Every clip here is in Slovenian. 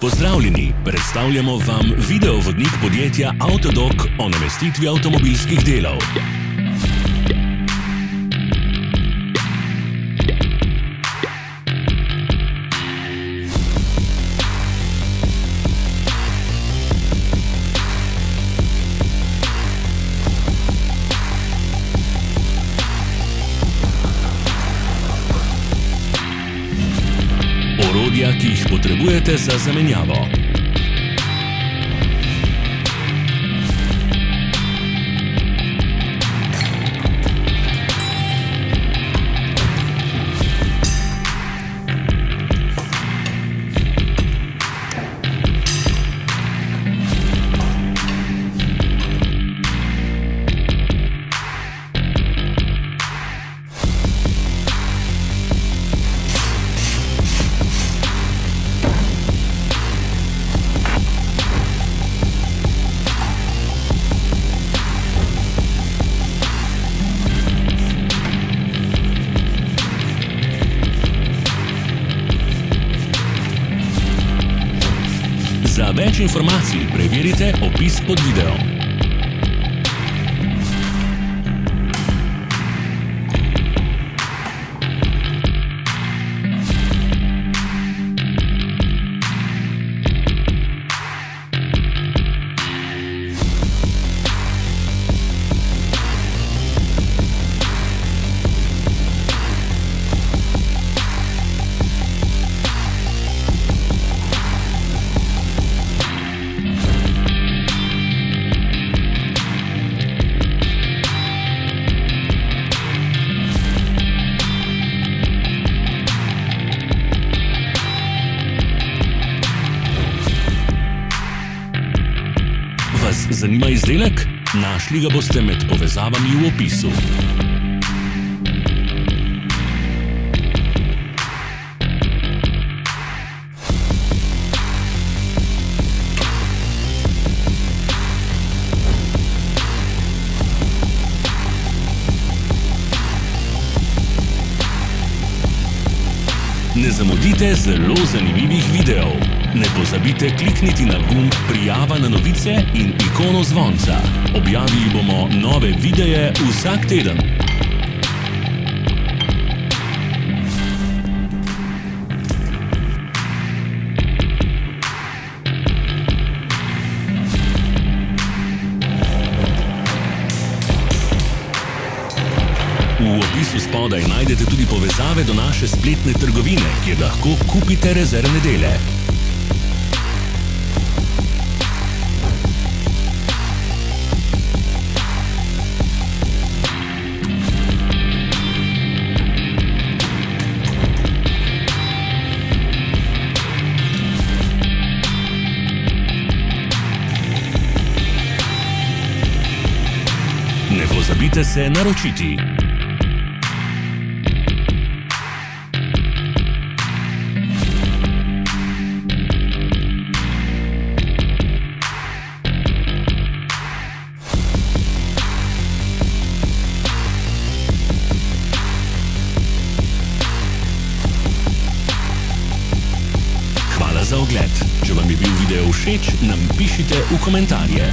Pozdravljeni, predstavljamo vam videovodnik podjetja Avtodok o namestitvi avtomobilskih delov. Orodja, ki jih potrebujete za zamenjavo. Za več informacij preverite opis pod videom. Vas zanima izdelek? Našli ga boste med povezavami v opisu. Ne zamudite zelo zanimivih videov. Ne pozabite klikniti na gumb Prijava na novice in ikono zvonca. Objavili bomo nove videe vsak teden. V opisu spodaj najdete tudi povezave do naše spletne trgovine, kjer lahko kupite rezervne dele. Ne pozabite se naročiti. Hvala za ogled. Če vam je bil video všeč, nam pišite v komentarje.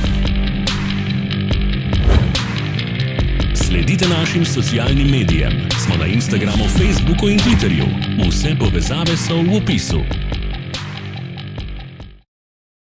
Sledite našim socialnim medijem. Smo na Instagramu, Facebooku in Twitterju. Vse povezave so v opisu.